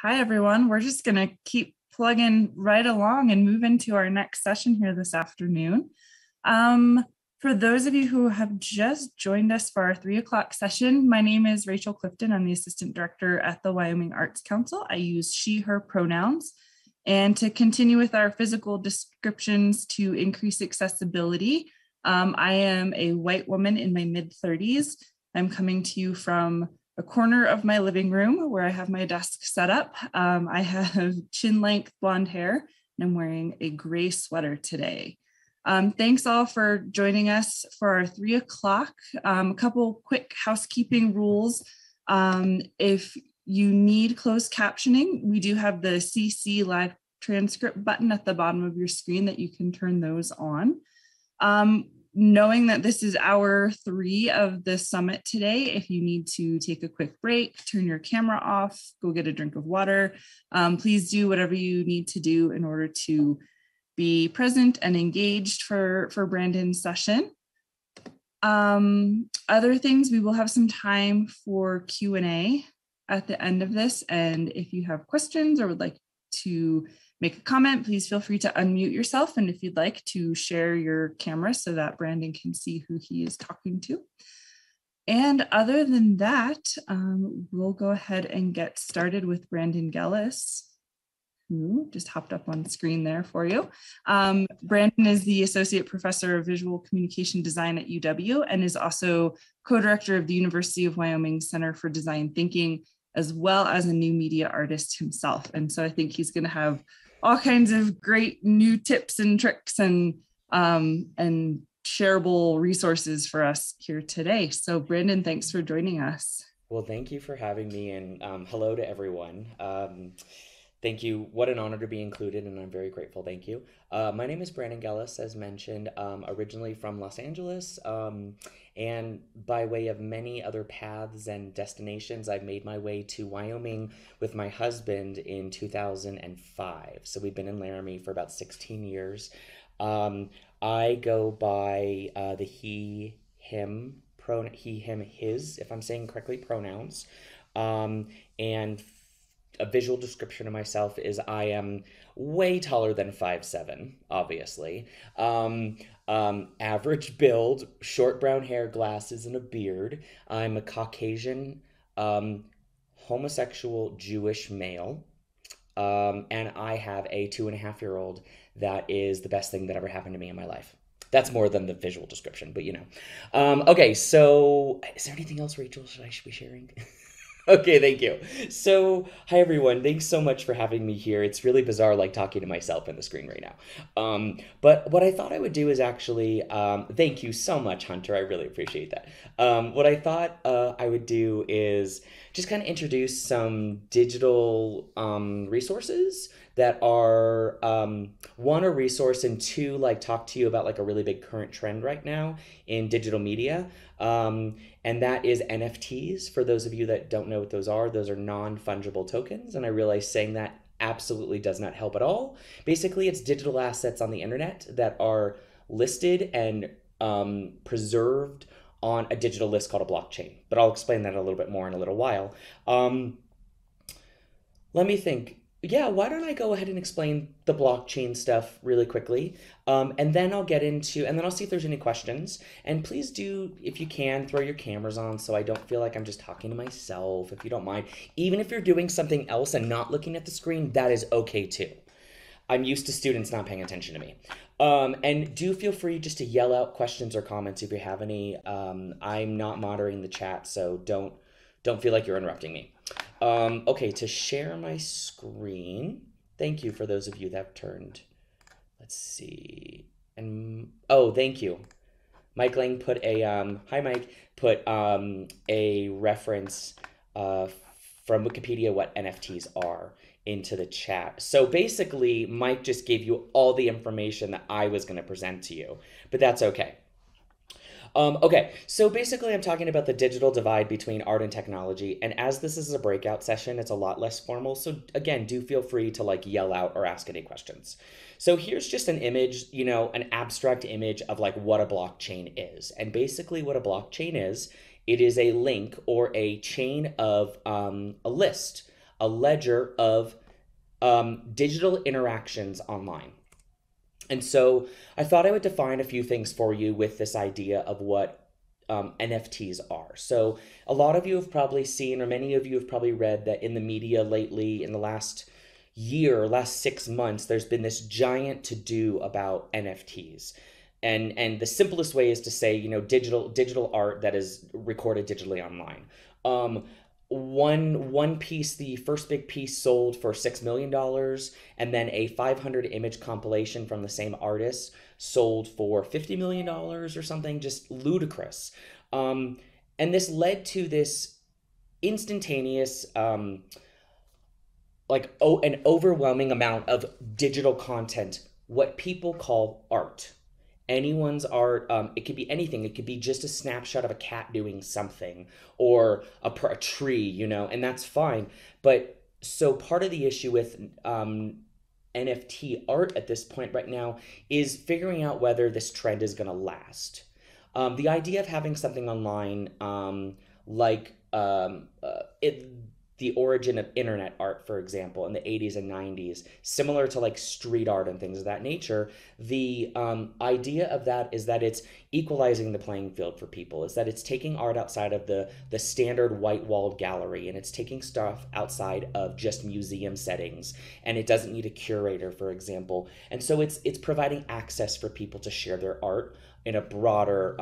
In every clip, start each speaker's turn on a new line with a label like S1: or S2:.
S1: Hi, everyone. We're just going to keep plugging right along and move into our next session here this afternoon. For those of you who have just joined us for our 3 o'clock session, my name is Rachel Clifton. I'm the Assistant Director at the Wyoming Arts Council. I use she, her pronouns. And to continue with our physical descriptions to increase accessibility, I am a white woman in my mid-30s. I'm coming to you from a corner of my living room where I have my desk set up. I have chin-length blonde hair, and I'm wearing a gray sweater today. Thanks all for joining us for our 3 o'clock. A couple quick housekeeping rules. If you need closed captioning, we do have the CC live transcript button at the bottom of your screen that you can turn those on. Knowing that this is hour 3 of the summit today, if you need to take a quick break, turn your camera off, go get a drink of water, please do whatever you need to do in order to be present and engaged for Brandon's session. Other things, we will have some time for Q&A at the end of this. And if you have questions or would like to make a comment, please feel free to unmute yourself. And if you'd like to share your camera so that Brandon can see who he is talking to. And other than that, we'll go ahead and get started with Brandon Gellis, who just hopped up on screen there for you. Brandon is the Associate Professor of Visual Communication Design at UW and is also co-director of the University of Wyoming Center for Design Thinking, as well as a new media artist himself. And so I think he's going to have all kinds of great new tips and tricks and shareable resources for us here today. So Brandon, thanks for joining us.
S2: Well, thank you for having me, and hello to everyone. Thank you. What an honor to be included, and I'm very grateful. Thank you. My name is Brandon Gellis, as mentioned, originally from Los Angeles, and by way of many other paths and destinations, I've made my way to Wyoming with my husband in 2005. So we've been in Laramie for about 16 years. I go by the he, him, his, if I'm saying correctly, pronouns. And a visual description of myself is I am way taller than 5'7", obviously. Average build, short brown hair, glasses, and a beard. I'm a Caucasian, homosexual Jewish male. And I have a 2.5-year-old that is the best thing that ever happened to me in my life. That's more than the visual description, but you know. Okay, so is there anything else, Rachel, I should be sharing? Okay, thank you. So, hi everyone. Thanks so much for having me here. It's really bizarre, like talking to myself in the screen right now. But what I thought I would do is actually, thank you so much, Hunter. I really appreciate that. What I thought I would do is just kind of introduce some digital resources that are one, a resource, and two, like talk to you about like a really big current trend right now in digital media. And that is NFTs. For those of you that don't know what those are non-fungible tokens. And I realize saying that absolutely does not help at all. Basically, it's digital assets on the internet that are listed and preserved on a digital list called a blockchain. But I'll explain that a little bit more in a little while. Let me think. Yeah, why don't I go ahead and explain the blockchain stuff really quickly? And then I'll get into, and then I'll see if there's any questions. And please do, if you can, throw your cameras on so I don't feel like I'm just talking to myself, if you don't mind. Even if you're doing something else and not looking at the screen, that is okay too. I'm used to students not paying attention to me. And do feel free just to yell out questions or comments if you have any. I'm not moderating the chat, so don't feel like you're interrupting me. Okay, to share my screen. Thank you for those of you that have turned. Let's see. And oh, thank you. Mike Lang put a hi Mike, put a reference from Wikipedia what NFTs are into the chat. So basically, Mike just gave you all the information that I was going to present to you, but that's okay. Okay, so basically I'm talking about the digital divide between art and technology, and as this is a breakout session, it's a lot less formal, so again, do feel free to like yell out or ask any questions. So here's just an image, an abstract image of like what a blockchain is, and basically what a blockchain is, it is a link or a chain of a list a ledger of digital interactions online. And so I thought I would define a few things for you with this idea of what NFTs are. So a lot of you have probably seen, or many of you have probably read that in the media lately, in the last year, last 6 months, there's been this giant to-do about NFTs. And the simplest way is to say, digital art that is recorded digitally online. One piece, the first big piece, sold for $6 million, and then a 500 image compilation from the same artist sold for $50 million or something, just ludicrous. And this led to this instantaneous, an overwhelming amount of digital content, what people call art. Anyone's art. It could be anything. It could be just a snapshot of a cat doing something, or a tree, and that's fine. But so part of the issue with NFT art at this point right now is figuring out whether this trend is going to last. The idea of having something online, the origin of internet art, for example, in the 80s and 90s, similar to like street art and things of that nature, the idea of that is that it's equalizing the playing field for people, is that it's taking art outside of the standard white-walled gallery, and it's taking stuff outside of just museum settings, and it doesn't need a curator, for example. And so it's providing access for people to share their art in a broader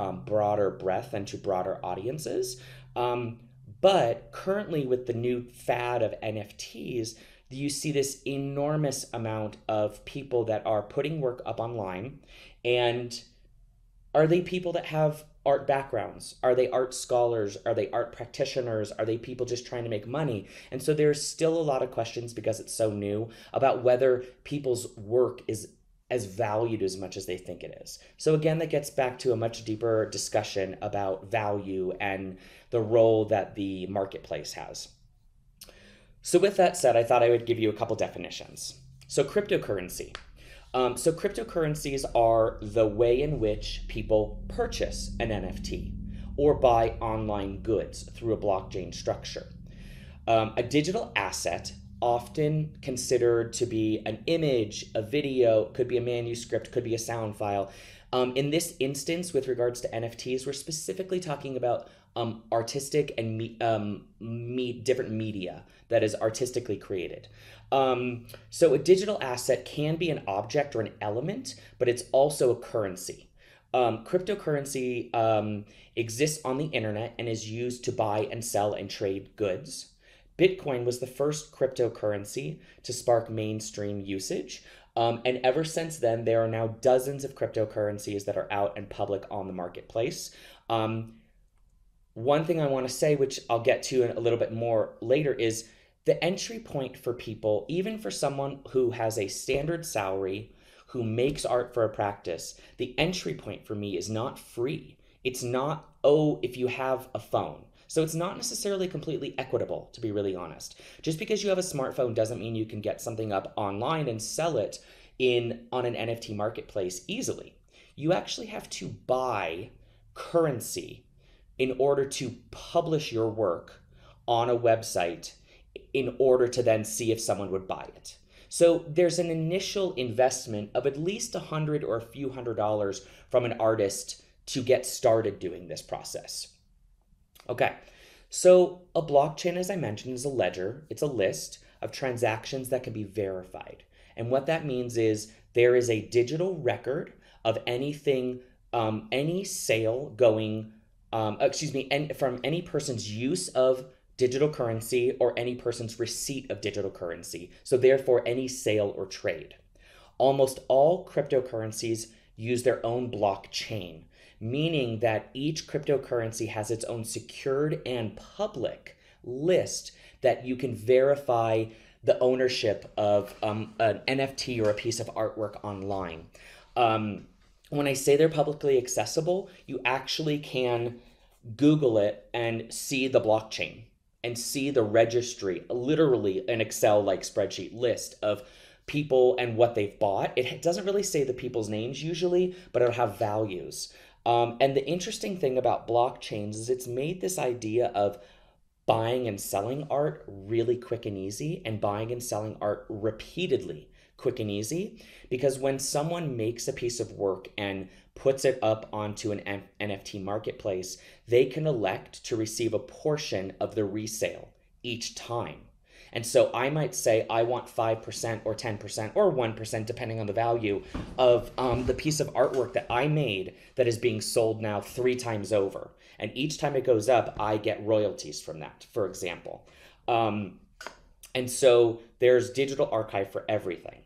S2: breadth and to broader audiences. But currently, with the new fad of NFTs, you see this enormous amount of people that are putting work up online. And are they people that have art backgrounds? Are they art scholars? Are they art practitioners? Are they people just trying to make money? And so there's still a lot of questions, because it's so new, about whether people's work is as valued as much as they think it is. So again, that gets back to a much deeper discussion about value and the role that the marketplace has. So with that said, I thought I would give you a couple definitions. So cryptocurrency. So cryptocurrencies are the way in which people purchase an NFT or buy online goods through a blockchain structure. A digital asset, often considered to be an image, a video, could be a manuscript, could be a sound file. In this instance, with regards to NFTs, we're specifically talking about artistic and different media that is artistically created. So a digital asset can be an object or an element, but it's also a currency. Cryptocurrency exists on the internet and is used to buy and sell and trade goods. Bitcoin was the first cryptocurrency to spark mainstream usage. And ever since then, there are now dozens of cryptocurrencies that are out and public on the marketplace. One thing I want to say, which I'll get to a little bit more later, is the entry point for people, even for someone who has a standard salary, who makes art for a practice, the entry point for me is not free. It's not, if you have a phone. So it's not necessarily completely equitable, to be really honest. Just because you have a smartphone doesn't mean you can get something up online and sell it on an NFT marketplace easily. You actually have to buy currency in order to publish your work on a website in order to then see if someone would buy it. So there's an initial investment of at least $100 or a few $100s from an artist to get started doing this process. Okay, so a blockchain, as I mentioned, is a ledger. It's a list of transactions that can be verified. And what that means is there is a digital record of anything, any sale going, from any person's use of digital currency or any person's receipt of digital currency. So therefore, any sale or trade. Almost all cryptocurrencies use their own blockchain, meaning that each cryptocurrency has its own secured and public list that you can verify the ownership of an NFT or a piece of artwork online. When I say they're publicly accessible, you actually can Google it and see the blockchain and see the registry, literally an Excel-like spreadsheet list of people and what they've bought. It doesn't really say the people's names usually, but it'll have values. And the interesting thing about blockchains is it's made this idea of buying and selling art really quick and easy, and buying and selling art repeatedly quick and easy. Because when someone makes a piece of work and puts it up onto an NFT marketplace, they can elect to receive a portion of the resale each time. And so I might say I want 5% or 10% or 1%, depending on the value of the piece of artwork that I made that is being sold now 3 times over. And each time it goes up, I get royalties from that, for example. And so there's digital archive for everything.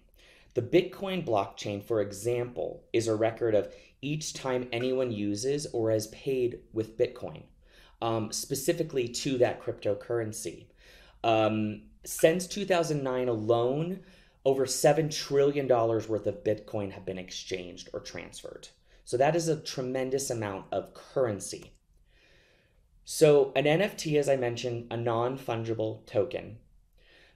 S2: The Bitcoin blockchain, for example, is a record of each time anyone uses or has paid with Bitcoin, specifically to that cryptocurrency. Since 2009 alone, over $7 trillion worth of Bitcoin have been exchanged or transferred. So that is a tremendous amount of currency. So an NFT, as I mentioned, a non-fungible token.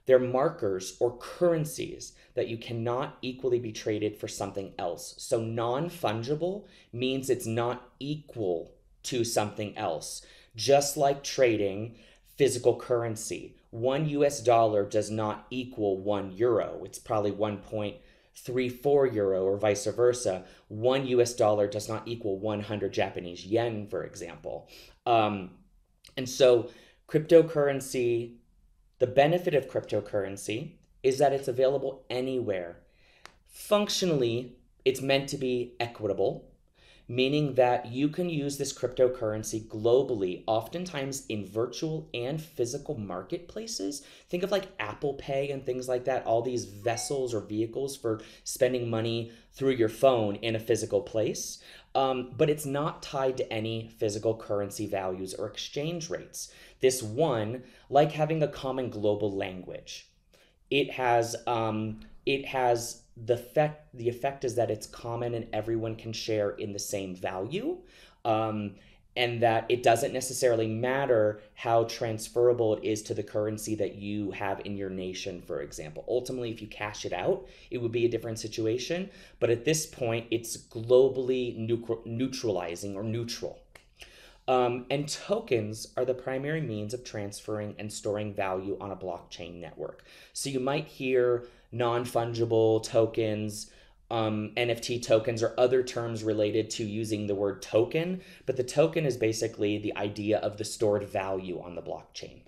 S2: They're markers or currencies that you cannot equally be traded for something else. So non-fungible means it's not equal to something else. Just like trading physical currency. $1 does not equal €1. It's probably 1.34 euro or vice versa. $1 does not equal 100 Japanese yen, for example. And so cryptocurrency, the benefit of cryptocurrency is that it's available anywhere. Functionally, it's meant to be equitable, meaning that you can use this cryptocurrency globally, oftentimes in virtual and physical marketplaces. Think of like Apple Pay and things like that, all these vessels or vehicles for spending money through your phone in a physical place. But it's not tied to any physical currency values or exchange rates. This one, like having a common global language, it has the effect is that it's common and everyone can share in the same value, and that it doesn't necessarily matter how transferable it is to the currency that you have in your nation, for example. Ultimately, if you cash it out, it would be a different situation, but at this point, it's globally neutralizing or neutral. And tokens are the primary means of transferring and storing value on a blockchain network. So you might hear non-fungible tokens, NFT tokens, or other terms related to using the word token, but the token is basically the idea of the stored value on the blockchain.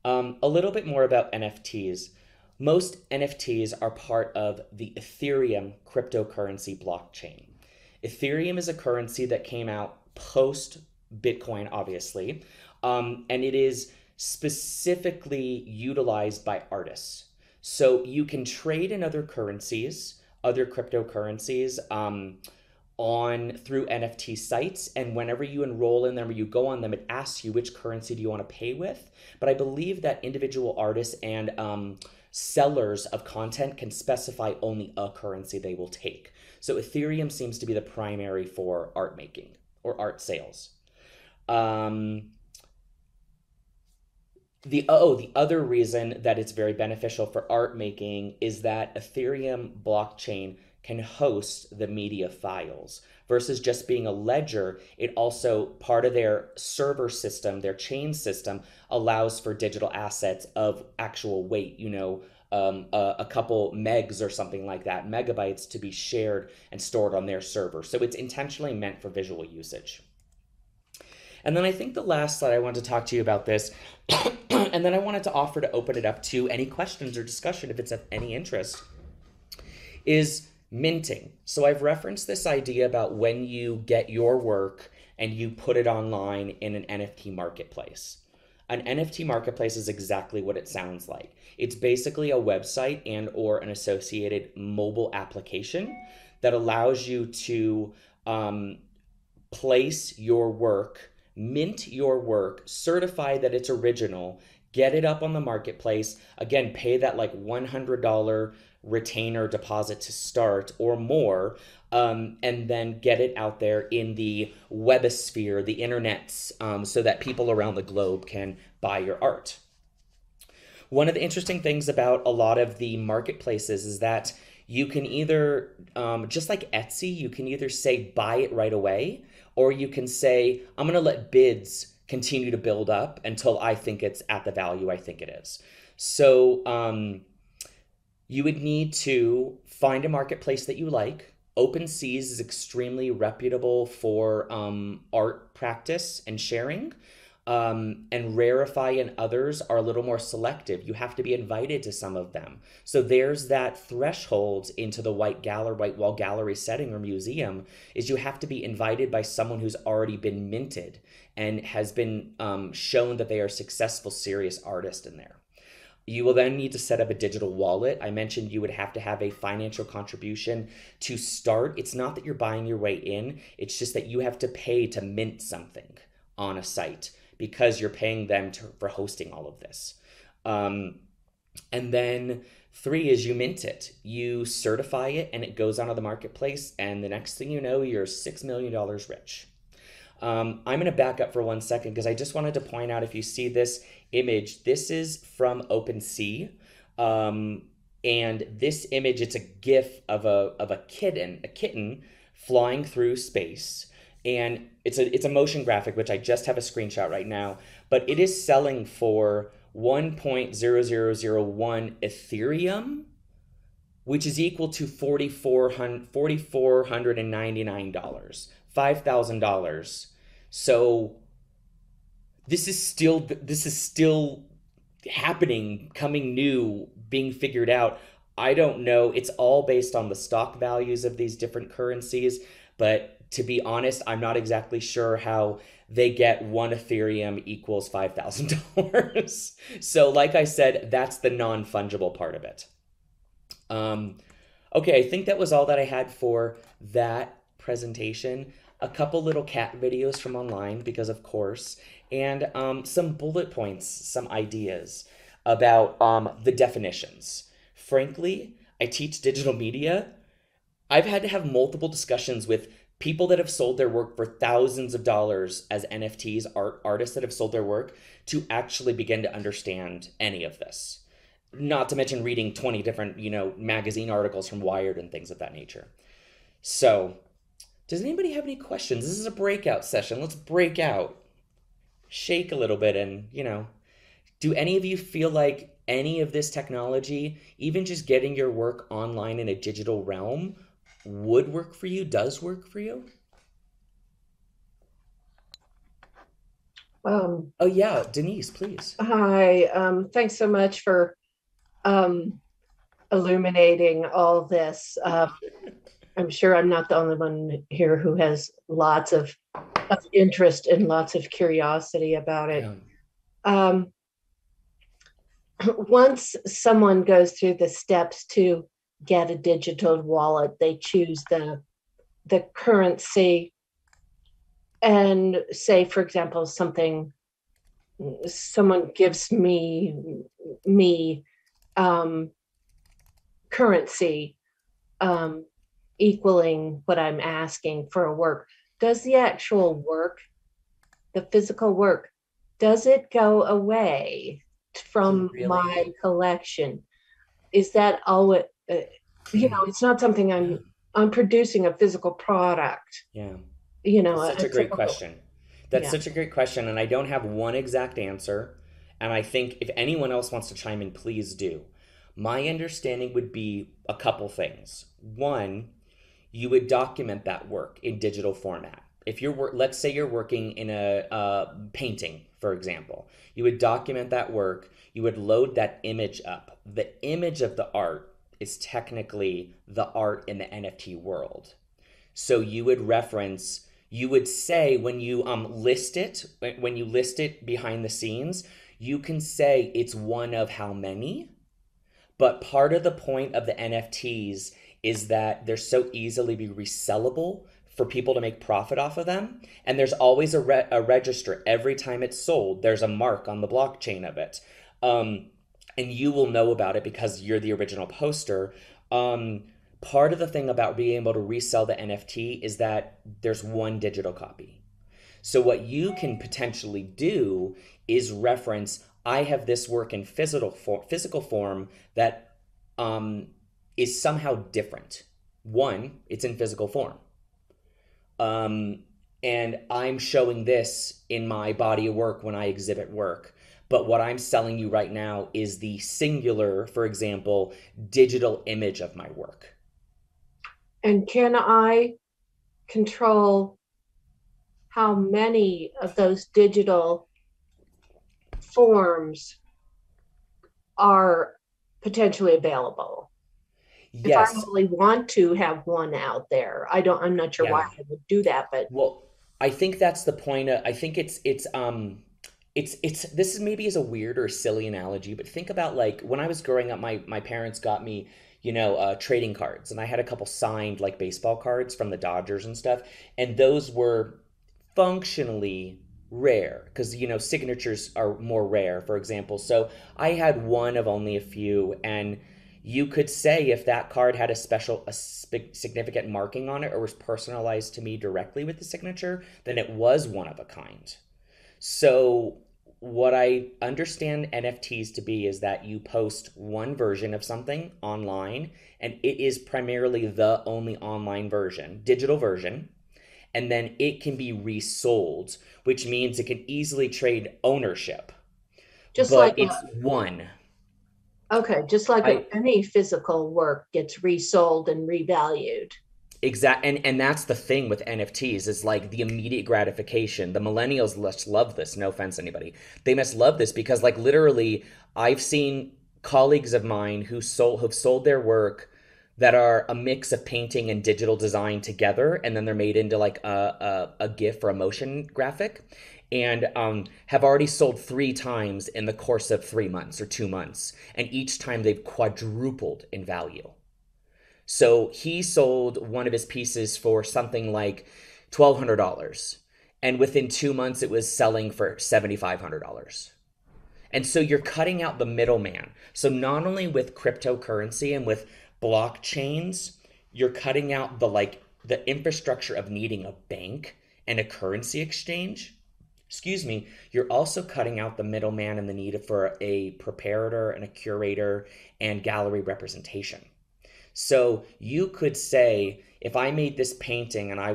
S2: A little bit more about NFTs. Most NFTs are part of the Ethereum cryptocurrency blockchain. Ethereum is a currency that came out post Bitcoin, obviously, and it is specifically utilized by artists. So you can trade in other currencies, other cryptocurrencies, through NFT sites, and whenever you enroll in them or you go on them, it asks you which currency do you want to pay with. But I believe that individual artists and sellers of content can specify only a currency they will take. So Ethereum seems to be the primary for art making or art sales. The other reason that it's very beneficial for art making is that Ethereum blockchain can host the media files versus just being a ledger. It also, part of their server system, their chain system, allows for digital assets of actual weight, a couple megs or something like that, megabytes, to be shared and stored on their server. So it's intentionally meant for visual usage. And then I think the last slide I wanted to talk to you about this, and then I wanted to offer to open it up to any questions or discussion if it's of any interest, is minting. So I've referenced this idea about when you get your work and you put it online in an NFT marketplace. An NFT marketplace is exactly what it sounds like. It's basically a website and or an associated mobile application that allows you to place your work, mint your work, certify that it's original, get it up on the marketplace, again, pay that like $100 retainer deposit to start or more, and then get it out there in the webosphere, the internets, so that people around the globe can buy your art. One of the interesting things about a lot of the marketplaces is that you can either, just like Etsy, you can either say buy it right away, or you can say, I'm going to let bids continue to build up until I think it's at the value I think it is. So you would need to find a marketplace that you like. OpenSeas is extremely reputable for art practice and sharing. And Rarify and others are a little more selective. You have to be invited to some of them. So there's that threshold into the white wall gallery setting or museum, is you have to be invited by someone who's already been minted and has been shown that they are a successful, serious artist in there. You will then need to set up a digital wallet. I mentioned you would have to have a financial contribution to start. It's not that you're buying your way in. It's just that you have to pay to mint something on a site because you're paying them for hosting all of this. And then 3 is you mint it. You certify it and it goes onto the marketplace. And the next thing you know, you're $6 million rich. I'm going to back up for 1 second because I just wanted to point out, if you see this image, this is from OpenSea. And this image, it's a GIF of a kitten flying through space. And it's a motion graphic, which I just have a screenshot right now, but it is selling for 1.0001 Ethereum, which is equal to $4,499, $5,000. So this is still happening, coming new, being figured out. I don't know. It's all based on the stock values of these different currencies, but to be honest, I'm not exactly sure how they get 1 Ethereum equals $5,000. So like I said, that's the non-fungible part of it. Okay, I think that was all that I had for that presentation. A couple little cat videos from online, because of course, and some bullet points, some ideas about the definitions. Frankly, I teach digital media. I've had to have multiple discussions with people that have sold their work for thousands of dollars as NFTs, artists that have sold their work, to actually begin to understand any of this. Not to mention reading 20 different, magazine articles from Wired and things of that nature. So, does anybody have any questions? This is a breakout session. Let's break out. Shake a little bit and, do any of you feel like any of this technology, even just getting your work online in a digital realm, would work for you, does work for you? Oh yeah, Denise, please.
S3: Hi, thanks so much for illuminating all this. I'm sure I'm not the only one here who has lots of interest and lots of curiosity about it. Yeah. Once someone goes through the steps to get a digital wallet, they choose the currency, and say, for example, someone gives me currency equaling what I'm asking for a work. Does the actual work, the physical work, does it go away from my collection? Is that all it, it's not something I'm producing a physical product.
S2: Yeah. That's such a great question. That's such a great question. And I don't have one exact answer. And I think if anyone else wants to chime in, please do. My understanding would be a couple things. One, you would document that work in digital format. If let's say you're working in a painting, for example, you would document that work. You would load that image up. The image of the art is technically the art in the NFT world. So you would say when you list it behind the scenes, you can say it's one of how many. But part of the point of the NFTs is that they're so easily be resellable for people to make profit off of them. And there's always a register. Every time it's sold, there's a mark on the blockchain of it. And you will know about it because you're the original poster. Part of the thing about being able to resell the NFT is that there's one digital copy. So what you can potentially do is reference, I have this work in physical form that is somehow different. One, it's in physical form. and I'm showing this in my body of work when I exhibit work. But what I'm selling you right now is the singular, for example, digital image of my work.
S3: And can I control how many of those digital forms are potentially available? If I
S2: Yes.
S3: really want to have one out there, I'm not sure why
S2: Yeah.
S3: I would do that, but
S2: Well, I think that's the point. I think it's this is maybe is a weird or silly analogy, but think about like when I was growing up, my parents got me, trading cards, and I had a couple signed like baseball cards from the Dodgers and stuff, and those were functionally rare because signatures are more rare, for example. So I had one of only a few, and you could say if that card had significant marking on it or was personalized to me directly with the signature, then it was one of a kind. So what I understand NFTs to be is that you post one version of something online, and it is primarily the only online version, digital version, and then it can be resold, which means it can easily trade ownership,
S3: just
S2: but
S3: like
S2: it's one.
S3: just like
S2: I
S3: any physical work gets resold and revalued.
S2: and that's the thing with NFTs is like the immediate gratification. The millennials must love this. No offense, anybody. They must love this because like literally, I've seen colleagues of mine have sold their work that are a mix of painting and digital design together, and then they're made into like a GIF or a motion graphic, and have already sold 3 times in the course of 3 months or 2 months, and each time they've quadrupled in value. So he sold one of his pieces for something like $1,200. And within 2 months, it was selling for $7,500. And so you're cutting out the middleman. So not only with cryptocurrency and with blockchains, you're cutting out the infrastructure of needing a bank and a currency exchange. Excuse me, you're also cutting out the middleman and the need for a preparator and a curator and gallery representation. So you could say, if I made this painting and I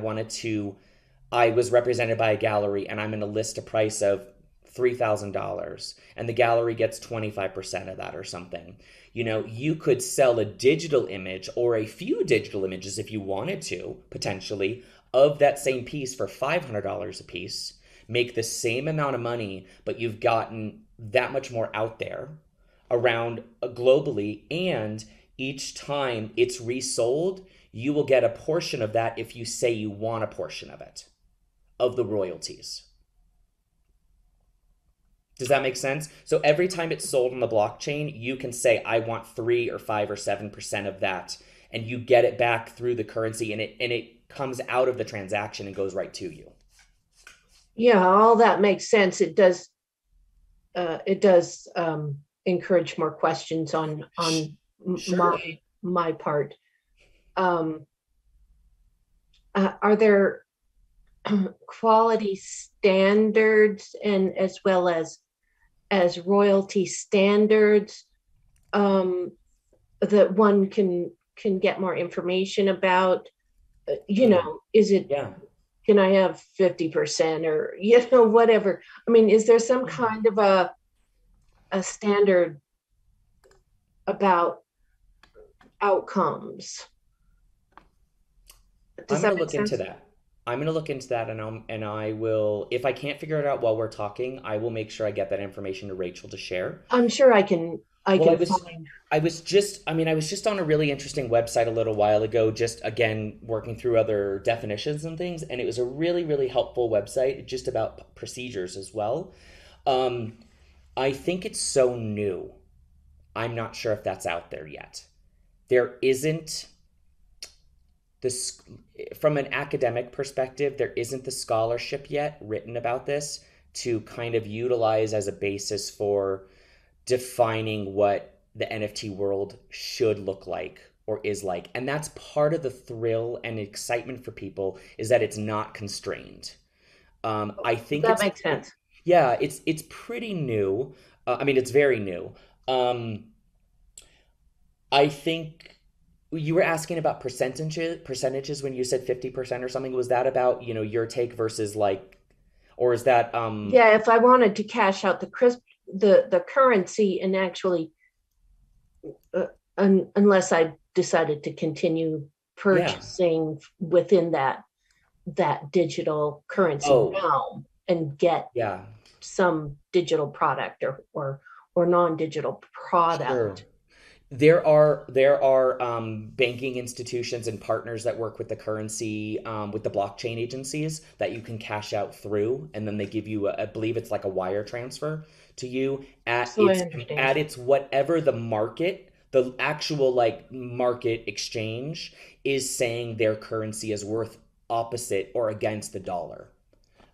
S2: was represented by a gallery and I'm going to list a price of $3,000 and the gallery gets 25% of that or something. You could sell a digital image or a few digital images if you wanted to, potentially, of that same piece for $500 a piece, make the same amount of money, but you've gotten that much more out there around globally, and each time it's resold, you will get a portion of that if you say you want a portion of it, of the royalties. Does that make sense? So every time it's sold on the blockchain, you can say, I want 3 or 5 or 7% of that, and you get it back through the currency, and it comes out of the transaction and goes right to you.
S3: Yeah, all that makes sense. It does encourage more questions on
S2: Sure.
S3: my part. Are there quality standards and as well as royalty standards that one can get more information about? Is it,
S2: Yeah.
S3: can I have 50% or whatever? I mean, is there some kind of a standard about outcomes?
S2: I'm
S3: Does
S2: going
S3: that
S2: to
S3: make
S2: look into
S3: sense?
S2: that. I'm going to look into that, and I will, if I can't figure it out while we're talking, I will make sure I get that information to Rachel to share.
S3: I'm sure I
S2: Well,
S3: can find.
S2: I was just on a really interesting website a little while ago, just again working through other definitions and things, and it was a really, really helpful website just about procedures as well. Um, I think it's so new. I'm not sure if that's out there yet. There isn't this, from an academic perspective, there isn't the scholarship yet written about this to kind of utilize as a basis for defining what the NFT world should look like or is like. And that's part of the thrill and excitement for people, is that it's not constrained. I think
S3: That makes sense.
S2: yeah, it's pretty new. I mean, it's very new. I think You were asking about percentages when you said 50% or something. Was that about, your take versus like, or is that
S3: Yeah, if I wanted to cash out the currency and actually, unless I decided to continue
S2: yeah.
S3: purchasing within that digital currency
S2: Oh,
S3: realm and get
S2: yeah.
S3: some digital product or non-digital
S2: Sure.
S3: product.
S2: There are banking institutions and partners that work with the currency, with the blockchain agencies that you can cash out through, and then they give you, I believe it's like a wire transfer to you at
S3: So I
S2: its
S3: understand.
S2: at its whatever the market, the actual like market exchange is saying their currency is worth opposite or against the dollar.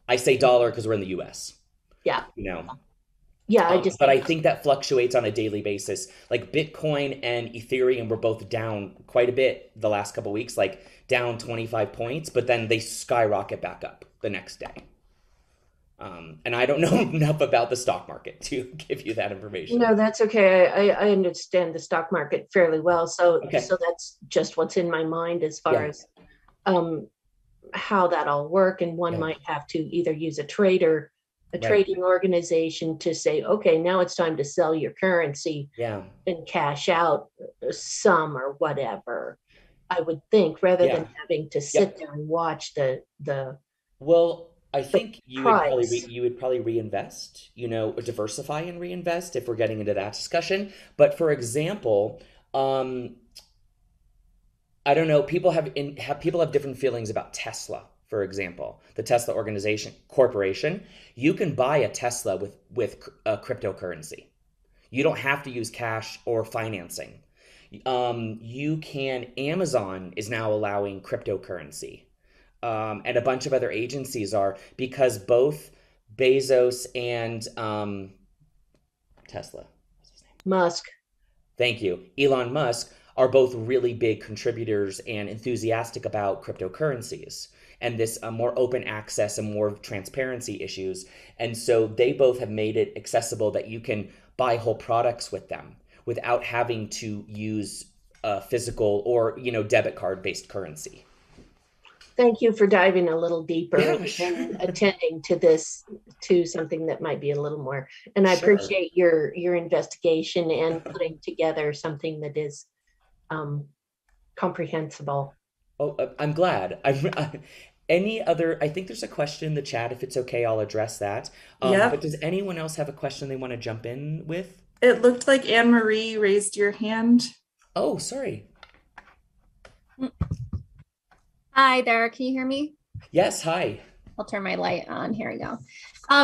S2: I say dollar because we're in the U.S.
S3: Yeah.
S2: You know.
S3: Yeah, I just
S2: But I think that fluctuates on a daily basis. Like Bitcoin and Ethereum were both down quite a bit the last couple of weeks, like down 25 points, but then they skyrocket back up the next day. And I don't know enough about the stock market to give you that information.
S3: no, that's okay. I understand the stock market fairly well. So
S2: Okay.
S3: that's just what's in my mind as far
S2: Yeah.
S3: as um how that all work. And one
S2: Yeah.
S3: might have to either use a
S2: Right.
S3: trading organization to say, okay, now it's time to sell your currency
S2: Yeah.
S3: and cash out some or whatever. I would think, rather
S2: Yeah.
S3: than having to sit
S2: Yep.
S3: there and watch
S2: Well, I
S3: the
S2: think
S3: price.
S2: you would probably reinvest, or diversify and reinvest if we're getting into that discussion. But for example, I don't know. People have different feelings about Tesla, for example, the Tesla organization corporation. You can buy a Tesla with a cryptocurrency. You don't have to use cash or financing. You can. Amazon is now allowing cryptocurrency, and a bunch of other agencies are because both Bezos and Tesla. What's his name?
S3: Musk.
S2: Thank you. Elon Musk are both really big contributors and enthusiastic about cryptocurrencies and this more open access and more transparency issues. And so they both have made it accessible that you can buy whole products with them without having to use a physical or, debit card based currency.
S3: Thank you for diving a little deeper
S2: Yeah,
S3: and
S2: sure.
S3: attending to this, to something that might be a little more. And I
S2: Sure.
S3: appreciate your investigation and putting together something that is um, comprehensible.
S2: Oh, I'm glad. Any other? I think there's a question in the chat. If it's okay, I'll address that. But
S1: Yep.
S2: does anyone else have a question they want to jump in with?
S1: It looked like Anne Marie raised your hand.
S2: Oh, sorry.
S4: Hi there, can you hear me?
S2: Yes, hi.
S4: I'll turn my light on. Here we go.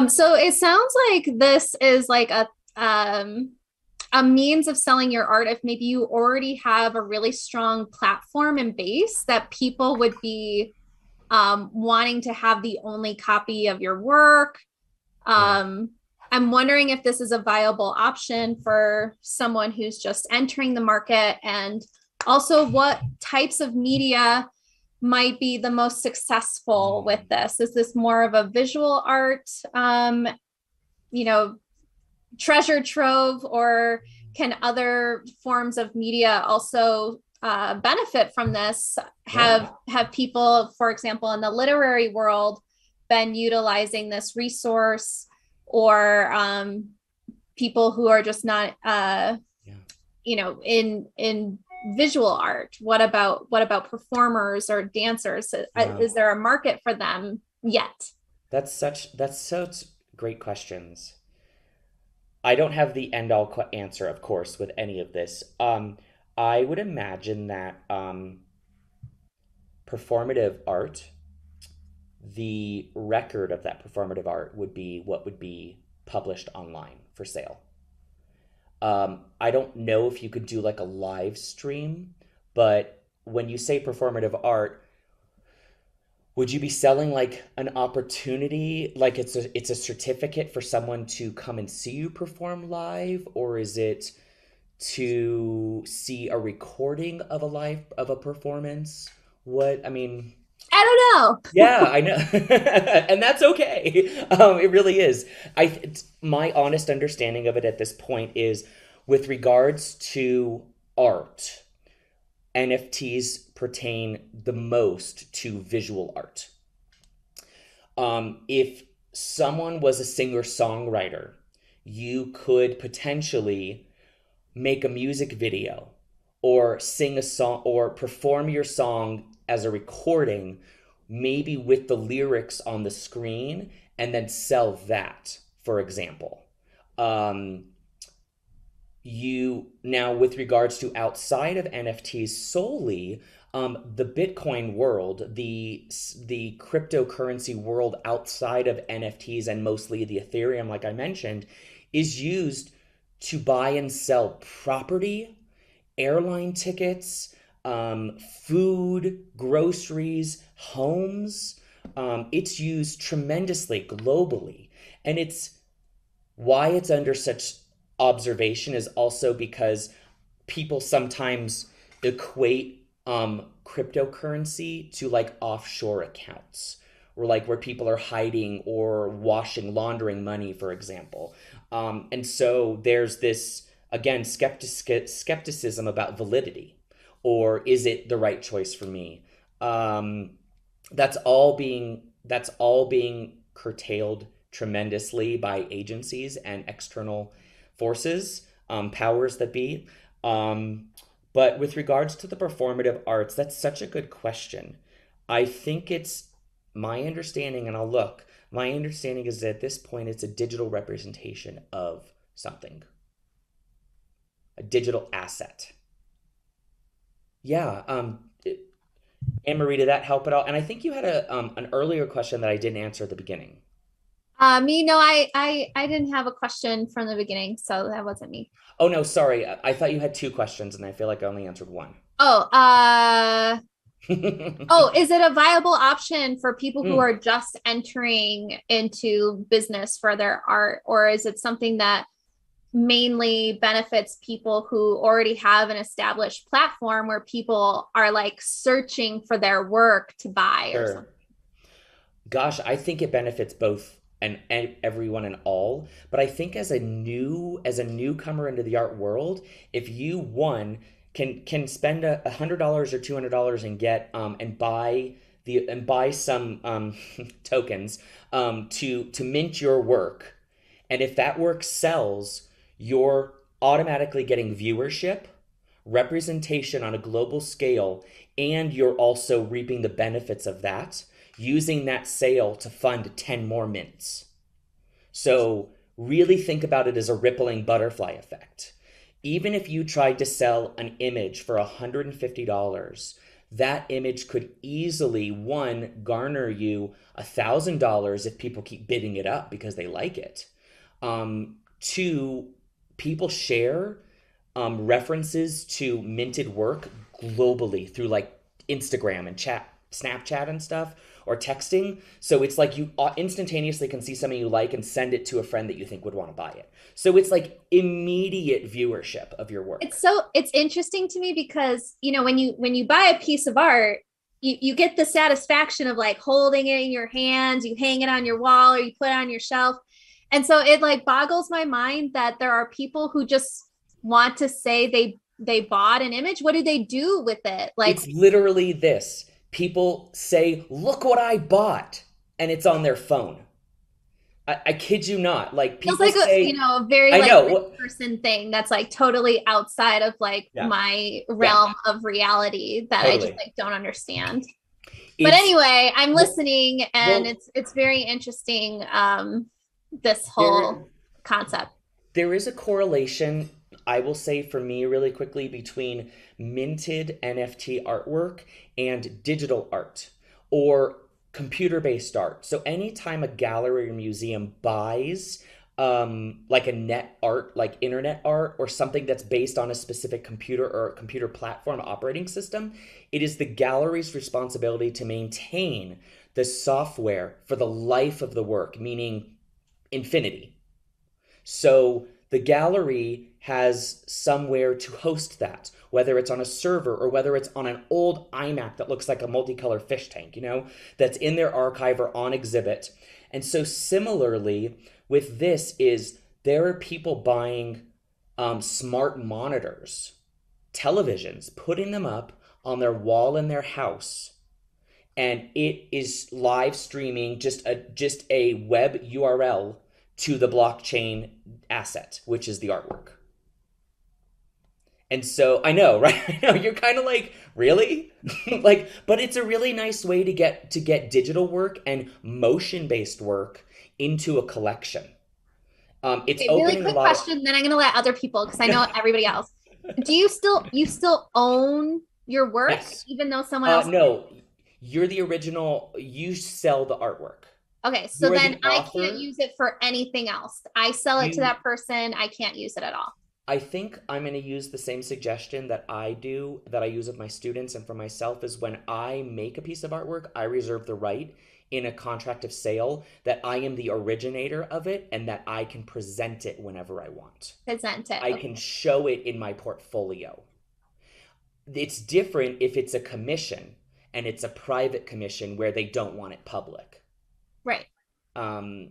S4: So it sounds like this is like a means of selling your art if maybe you already have a really strong platform and base that people would be wanting to have the only copy of your work.
S2: Yeah.
S4: I'm wondering if this is a viable option for someone who's just entering the market, and also what types of media might be the most successful with this. Is this more of a visual art, you know, treasure trove, or can other forms of media also benefit from this? Have people, for example, in the literary world, been utilizing this resource, or people who are just not, in visual art? What about performers or dancers? Is there a market for them yet?
S2: That's such great questions. I don't have the end all answer, of course, with any of this. I would imagine that performative art, the record of that performative art would be what would be published online for sale. I don't know if you could do like a live stream, but when you say performative art, would you be selling like an opportunity, like it's a certificate for someone to come and see you perform live, or is it to see a recording of a performance? What I mean,
S4: I don't know.
S2: yeah, I know, and that's okay. It really is. My honest understanding of it at this point is, with regards to art NFTs pertain the most to visual art. If someone was a singer-songwriter, you could potentially make a music video or sing a song or perform your song as a recording, maybe with the lyrics on the screen, and then sell that, for example. Now, with regards to outside of NFTs solely, the Bitcoin world, the cryptocurrency world outside of NFTs and mostly the Ethereum, like I mentioned, is used to buy and sell property, airline tickets, food, groceries, homes. It's used tremendously globally. And why it's under such observation is also because people sometimes equate cryptocurrency to like offshore accounts, or like where people are hiding or laundering money, for example. And so there's this, again, skepticism about validity, or is it the right choice for me? That's all being curtailed tremendously by agencies and external forces, powers that be. But with regards to the performative arts, that's such a good question. I think it's my understanding, and my understanding is that at this point, it's a digital representation of something, a digital asset. Yeah. Anne-Marie, did that help at all? And I think you had an earlier question that I didn't answer at the beginning.
S4: I didn't have a question from the beginning, so that wasn't me.
S2: Oh, no, sorry. I thought you had two questions, and I feel like I only answered one.
S4: Oh, is it a viable option for people who are just entering into business for their art, or is it something that mainly benefits people who already have an established platform where people are like searching for their work to buy or something?
S2: Gosh, I think it benefits both and everyone and all. But I think as a newcomer into the art world, if you can spend $100 or $200 and get and buy some tokens to mint your work, and if that work sells, you're automatically getting viewership, representation on a global scale, and you're also reaping the benefits of that, using that sale to fund 10 more mints. So really think about it as a rippling butterfly effect. Even if you tried to sell an image for $150, that image could easily, one, garner you $1,000 if people keep bidding it up because they like it. Two, people share references to minted work globally through like Instagram and Snapchat and stuff, or texting. So it's like you instantaneously can see something you like and send it to a friend that you think would want to buy it. So it's like immediate viewership of your work.
S4: It's interesting to me because, when you buy a piece of art, you get the satisfaction of like holding it in your hands, you hang it on your wall or you put it on your shelf. And so it like boggles my mind that there are people who just want to say they bought an image. What do they do with it? Like,
S2: it's literally this. People say, look what I bought, and it's on their phone. I kid you not. Like, people
S4: feels like
S2: say,
S4: a very like person thing that's like totally outside of like my realm of reality that I just like don't understand. But anyway, I'm listening, and it's very interesting, this whole concept.
S2: There is a correlation, I will say for me really quickly, between minted NFT artwork and digital art or computer-based art. So anytime a gallery or museum buys like a net art, like internet art, or something that's based on a specific computer or computer platform operating system, it is the gallery's responsibility to maintain the software for the life of the work, meaning infinity. So the gallery has somewhere to host that, whether it's on a server or whether it's on an old iMac that looks like a multicolor fish tank, that's in their archive or on exhibit. And so similarly with this there are people buying smart monitors, televisions, putting them up on their wall in their house, and it is live streaming just a web URL to the blockchain asset, which is the artwork. And so I know, right? I know you're kind of like, really? Like, but it's a really nice way to get digital work and motion-based work into a collection. It's
S4: Okay, really
S2: opening a
S4: quick
S2: lot
S4: question, then I'm gonna let other people, because I know everybody else. Do you still own your work,
S2: Yes.
S4: even though someone else?
S2: No, you're the original. You sell the artwork.
S4: Okay, so
S2: You are
S4: then
S2: the
S4: I
S2: author.
S4: can't use it for anything else. I sell it to
S2: You,
S4: that person. I can't use it at all.
S2: I think I'm going to use the same suggestion that I do, that I use with my students and for myself, is when I make a piece of artwork, I reserve the right in a contract of sale that I am the originator of it and that I can present it whenever I want.
S4: Present it.
S2: I
S4: Okay.
S2: can show it in my portfolio. It's different if it's a commission and it's a private commission where they don't want it public.
S4: Right.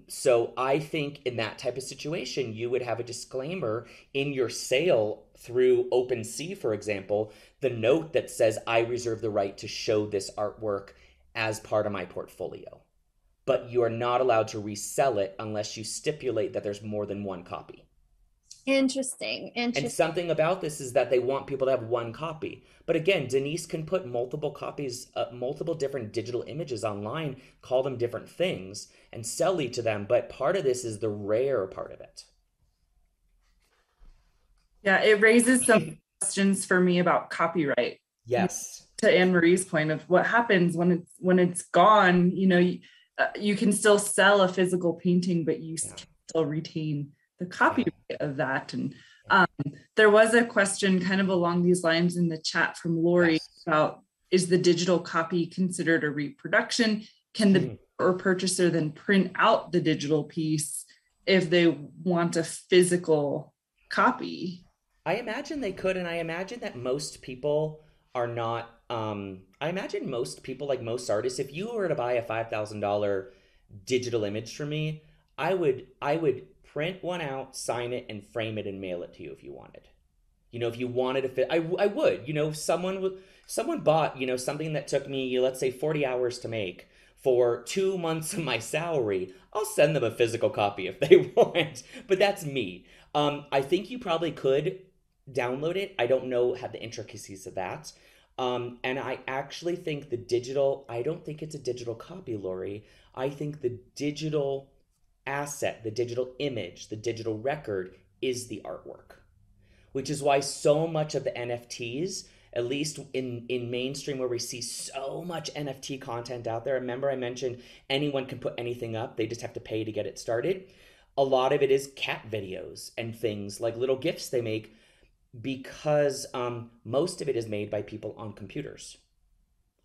S2: So I think in that type of situation, you would have a disclaimer in your sale through OpenSea, for example, the note that says, I reserve the right to show this artwork as part of my portfolio. But you are not allowed to resell it unless you stipulate that there's more than one copy.
S4: Interesting.
S2: And something about this is that they want people to have one copy. But again, Denise can put multiple copies, multiple different digital images online, call them different things, and sell each of them. But part of this is the rare part of it.
S1: Yeah, it raises some questions for me about copyright.
S2: Yes.
S1: To Anne Marie's point of what happens when it's gone. You can still sell a physical painting, but you can still retain the copyright of that. And there was a question kind of along these lines in the chat from Lori about, is the digital copy considered a reproduction? Can the or purchaser then print out the digital piece if they want a physical copy?
S2: I imagine they could, and I imagine that most people are not, I imagine most people, like most artists, if you were to buy a $5,000 digital image from me, I would print one out, sign it, and frame it and mail it to you if you wanted. If you wanted to fit, I would. If someone bought, something that took me, let's say 40 hours to make for 2 months of my salary, I'll send them a physical copy if they want. But that's me. I think you probably could download it. I don't know how the intricacies of that. And I actually think I don't think it's a digital copy, Lori. I think the digital asset, the digital image, the digital record is the artwork, which is why so much of the NFTs, at least in mainstream where we see so much NFT content out there. Remember I mentioned anyone can put anything up. They just have to pay to get it started. A lot of it is cat videos and things like little GIFs they make, because most of it is made by people on computers.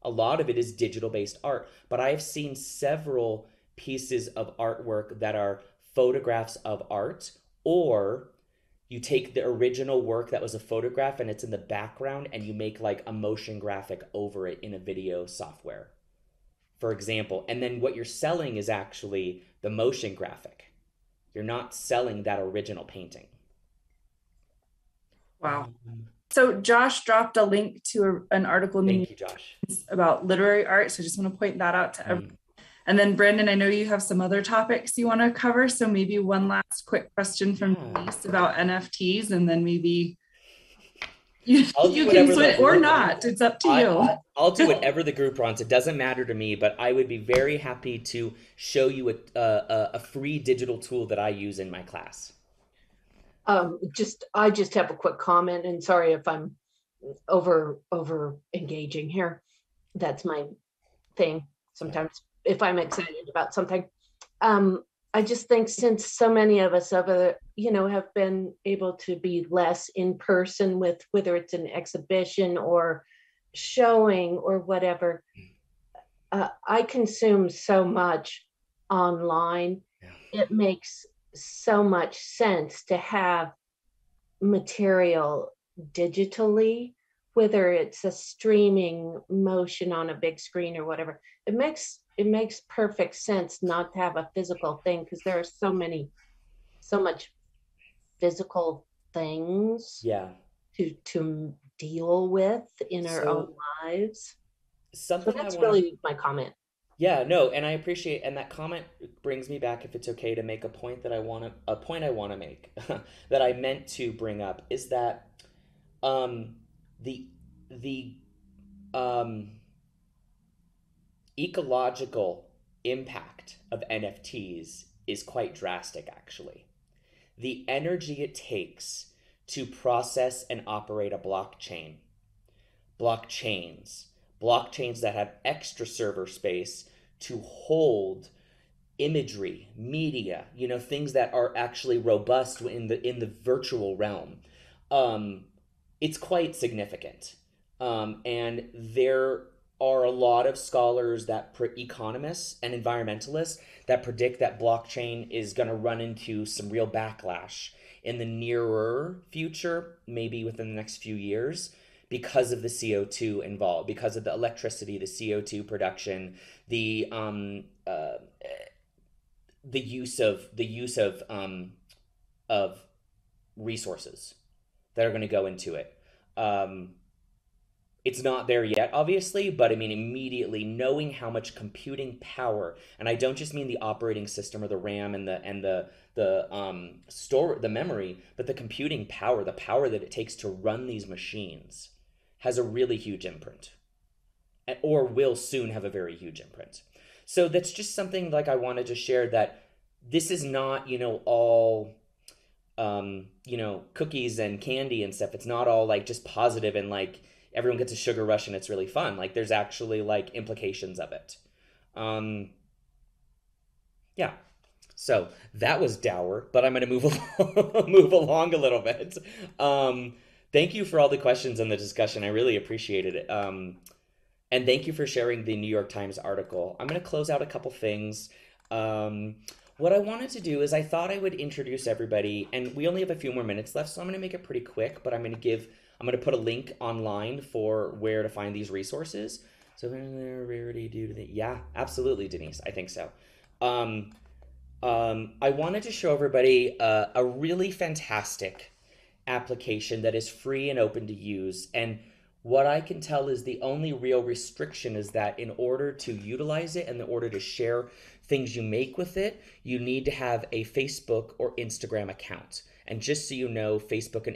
S2: A lot of it is digital-based art, but I have seen several pieces of artwork that are photographs of art, or you take the original work that was a photograph and it's in the background and you make like a motion graphic over it in a video software, for example. And then what you're selling is actually the motion graphic. You're not selling that original painting.
S1: Wow. So Josh dropped a link to an article
S2: Thank you, Josh.
S1: about literary art. So I just want to point that out to everyone. And then Brandon, I know you have some other topics you want to cover. So maybe one last quick question from Denise about NFTs, and then maybe you can switch or not. It's up to you.
S2: I'll do whatever the group wants. It doesn't matter to me, but I would be very happy to show you a free digital tool that I use in my class.
S3: I just have a quick comment, and sorry if I'm over engaging here. That's my thing sometimes. If I'm excited about something, I just think since so many of us have been able to be less in person with whether it's an exhibition or showing or whatever, I consume so much online. It makes so much sense to have material digitally, whether it's a streaming motion on a big screen or whatever. It makes perfect sense not to have a physical thing, because there are so much physical things to deal with in our own
S2: So
S3: lives. So
S2: something I
S3: that's
S2: want to,
S3: really my comment.
S2: yeah, no, and I appreciate, and that comment brings me back, if it's okay, to make a point that a point I want to make that I meant to bring up is that um, the the um, ecological impact of NFTs is quite drastic, actually. The energy it takes to process and operate a blockchains, blockchains that have extra server space to hold imagery, media, things that are actually robust in the virtual realm. Um, it's quite significant. And there are a lot of scholars economists and environmentalists that predict that blockchain is going to run into some real backlash in the nearer future, maybe within the next few years, because of the CO2 involved, because of the electricity, the CO2 production, the use of resources that are going to go into it. It's not there yet, obviously, but I mean, immediately knowing how much computing power, and I don't just mean the operating system or the RAM and the memory, but the computing power, the power that it takes to run these machines, has a really huge imprint, or will soon have a very huge imprint. So that's just something like I wanted to share, that this is not, all cookies and candy and stuff. It's not all like just positive and like everyone gets a sugar rush and it's really fun. Like there's actually like implications of it. Yeah. So that was dour, but I'm going to move along a little bit. Thank you for all the questions and the discussion. I really appreciated it. And thank you for sharing the New York Times article. I'm going to close out a couple things. What I wanted to do is I thought I would introduce everybody, and we only have a few more minutes left, so I'm going to make it pretty quick, but I'm going to put a link online for where to find these resources. So rarity due to the, yeah, absolutely, Denise, I think so. I wanted to show everybody a really fantastic application that is free and open to use, and what I can tell is the only real restriction is that in order to utilize it and in order to share things you make with it, you need to have a Facebook or Instagram account. And just so you know, Facebook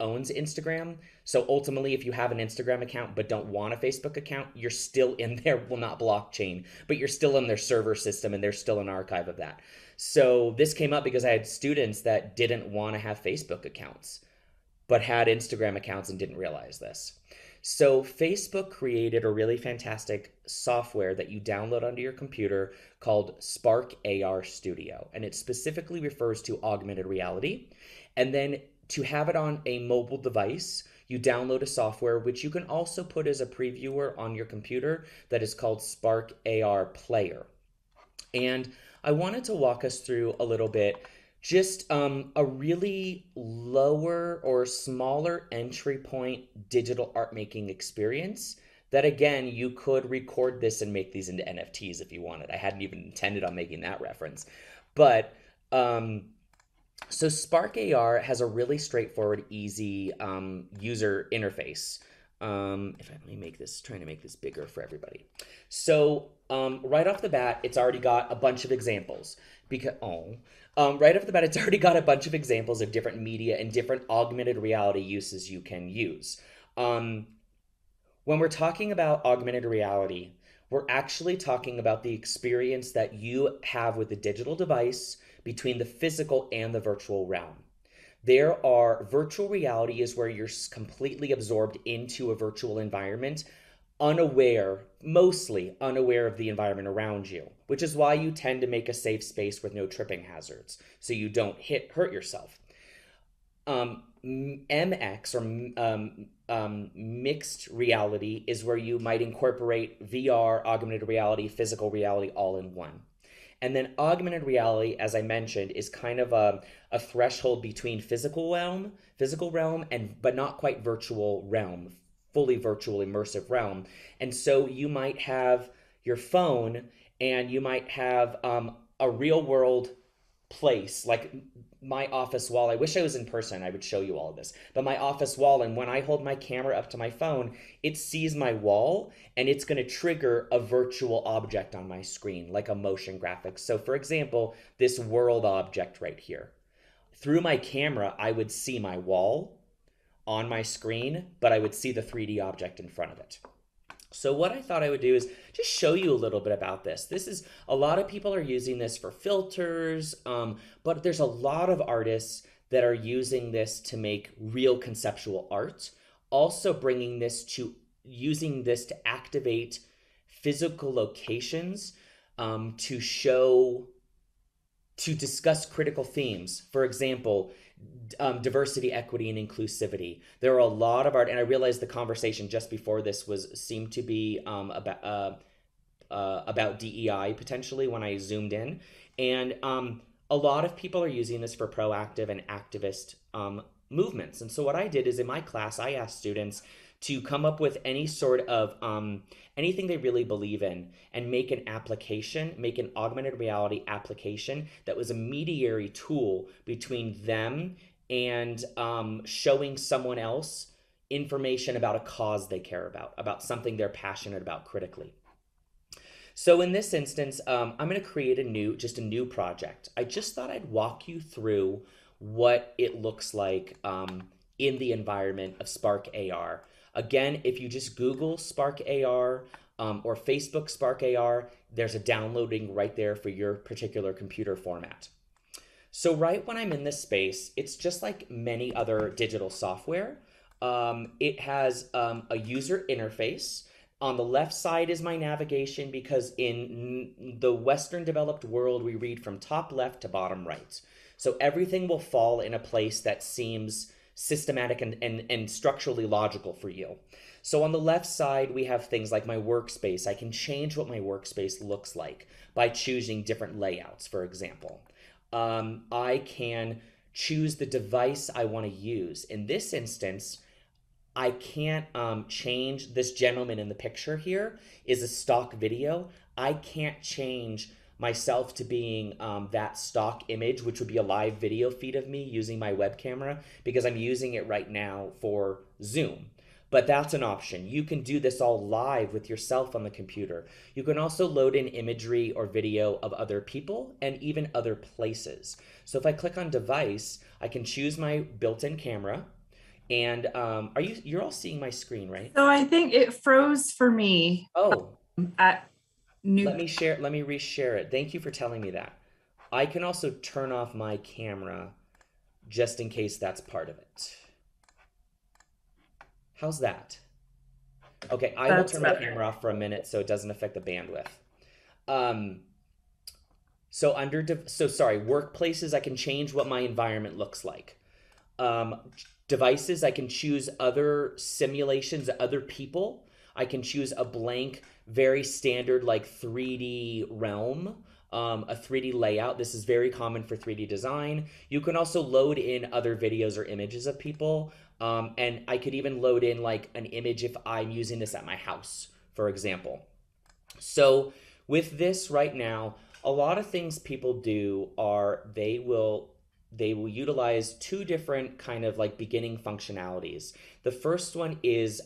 S2: owns Instagram. So ultimately, if you have an Instagram account but don't want a Facebook account, you're still in their, well, not blockchain, but you're still in their server system and there's still an archive of that. So this came up because I had students that didn't want to have Facebook accounts, but had Instagram accounts and didn't realize this. So Facebook created a really fantastic software that you download onto your computer called Spark AR Studio. And it specifically refers to augmented reality. And then to have it on a mobile device, you download a software which you can also put as a previewer on your computer that is called Spark AR Player. And I wanted to walk us through a little bit just a really lower or smaller entry point digital art making experience that, again, you could record this and make these into NFTs if you wanted. I hadn't even intended on making that reference. But so Spark AR has a really straightforward, easy user interface. If I let trying to make this bigger for everybody. So right off the bat, it's already got a bunch of examples. Right off the bat, it's already got a bunch of examples of different media and different augmented reality uses you can use. When we're talking about augmented reality, we're actually talking about the experience that you have with the digital device between the physical and the virtual realm. Virtual reality is where you're completely absorbed into a virtual environment, mostly unaware of the environment around you, which is why you tend to make a safe space with no tripping hazards, so you don't hurt yourself. MX, or mixed reality, is where you might incorporate VR, augmented reality, physical reality all in one. And then augmented reality, as I mentioned, is kind of a threshold between physical realm, but not quite virtual realm, fully virtual immersive realm. And so you might have your phone and you might have a real world place, like my office wall. I wish I was in person. I would show you all of this. But my office wall, and when I hold my camera up to my phone, it sees my wall, and it's going to trigger a virtual object on my screen, like a motion graphic. So for example, this world object right here. Through my camera, I would see my wall on my screen, but I would see the 3D object in front of it. So what I thought I would do is just show you a little bit about this. This is, a lot of people are using this for filters, but there's a lot of artists that are using this to make real conceptual art. Also using this to activate physical locations, to discuss critical themes. For example, diversity, equity, and inclusivity. There are a lot of art, and I realized the conversation just before this seemed to be about DEI potentially when I zoomed in, and a lot of people are using this for proactive and activist movements. And so what I did is in my class, I asked students to come up with any sort of anything they really believe in and make an application, make an augmented reality application that was a mediary tool between them and showing someone else information about a cause they care about something they're passionate about critically. So in this instance, I'm going to create a new project. I just thought I'd walk you through what it looks like in the environment of Spark AR. Again, if you just Google Spark AR or Facebook Spark AR, there's a downloading right there for your particular computer format. So right when I'm in this space, it's just like many other digital software. It has a user interface. On the left side is my navigation, because in the Western developed world, we read from top left to bottom right. So everything will fall in a place that seems systematic and structurally logical for you. So on the left side, we have things like my workspace. I can change what my workspace looks like by choosing different layouts, for example. I can choose the device I want to use. In this instance, I can't change, this gentleman in the picture here is a stock video. I can't change myself to being that stock image, which would be a live video feed of me using my web camera, because I'm using it right now for Zoom. But that's an option. You can do this all live with yourself on the computer. You can also load in imagery or video of other people and even other places. So if I click on device, I can choose my built-in camera. And you're all seeing my screen, right?
S1: So I think it froze for me.
S2: Oh.
S1: At new.
S2: Let me reshare it. Thank you for telling me that. I can also turn off my camera just in case that's part of it. How's that? Okay, I will turn my camera off for a minute so it doesn't affect the bandwidth. Workplaces, I can change what my environment looks like. Devices, I can choose other simulations, other people. I can choose a blank, very standard like 3D realm, a 3D layout. This is very common for 3D design. You can also load in other videos or images of people. And I could even load in like an image if I'm using this at my house, for example. So with this right now, a lot of things people do are they will utilize two different kind of like beginning functionalities. The first one is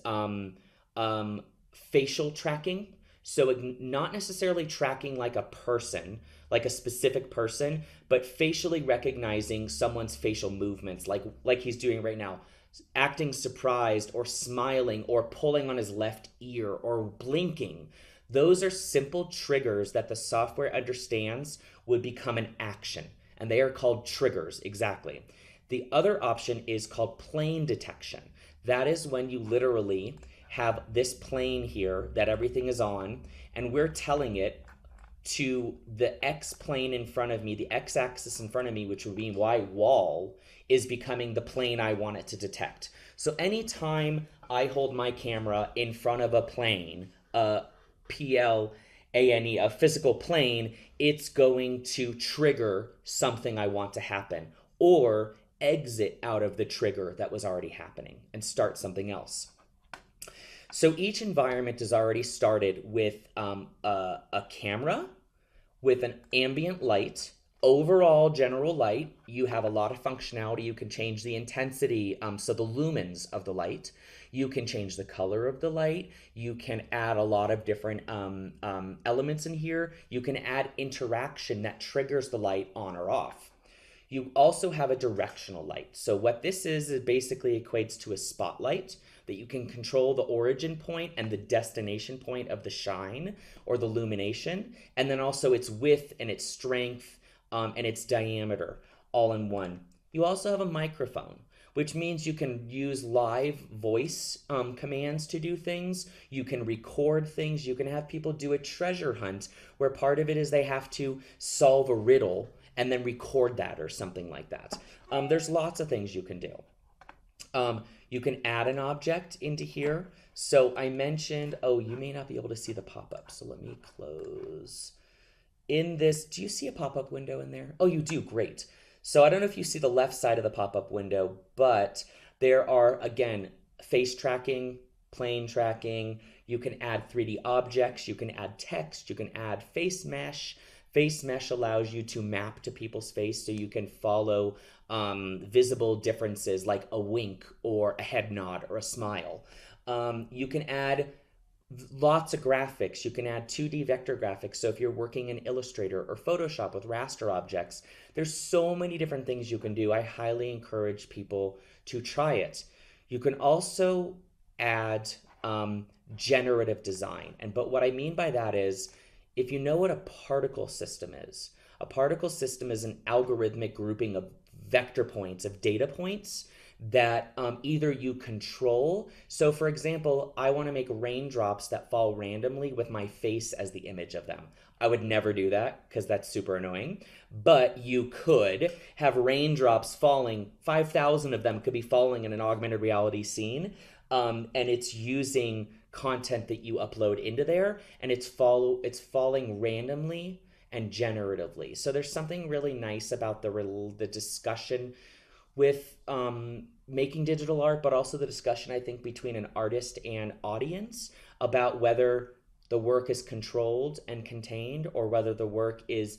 S2: facial tracking. So not necessarily tracking like a person, like a specific person, but facially recognizing someone's facial movements, like he's doing right now, acting surprised or smiling or pulling on his left ear or blinking. Those are simple triggers that the software understands would become an action. And they are called triggers, exactly. The other option is called plane detection. That is when you literally have this plane here that everything is on, and we're telling it to the X plane in front of me, the X axis in front of me, which would be my wall, is becoming the plane I want it to detect. So anytime I hold my camera in front of a plane, PLANE, a physical plane, it's going to trigger something I want to happen or exit out of the trigger that was already happening and start something else. So each environment is already started with a camera, with an ambient light, Overall general light, you have a lot of functionality. You can change the intensity, so the lumens of the light. You can change the color of the light. You can add a lot of different elements in here. You can add interaction that triggers the light on or off. You also have a directional light. So what this is, it basically equates to a spotlight that you can control the origin point and the destination point of the shine or the illumination, and then also its width and its strength and its diameter all in one. You also have a microphone, which means you can use live voice commands to do things. You can record things. You can have people do a treasure hunt where part of it is they have to solve a riddle and then record that or something like that. There's lots of things you can do. You can add an object into here. So I mentioned, oh, you may not be able to see the pop-up. So let me close. In this, do you see a pop-up window in there? Oh, you do, great. So I don't know if you see the left side of the pop-up window, but there are, again, face tracking, plane tracking. You can add 3D objects. You can add text. You can add face mesh. Face mesh allows you to map to people's face so you can follow visible differences like a wink or a head nod or a smile. You can add lots of graphics. You can add 2D vector graphics. So if you're working in Illustrator or Photoshop with raster objects, there's so many different things you can do. I highly encourage people to try it. You can also add generative design. But what I mean by that is, if you know what a particle system is an algorithmic grouping of vector points, of data points that either you control. So for example, I want to make raindrops that fall randomly with my face as the image of them. I would never do that because that's super annoying, but you could have raindrops falling, 5,000 of them could be falling in an augmented reality scene, and it's using content that you upload into there, and it's falling randomly and generatively. So there's something really nice about the discussion with making digital art, but also the discussion, I think, between an artist and audience about whether the work is controlled and contained or whether the work is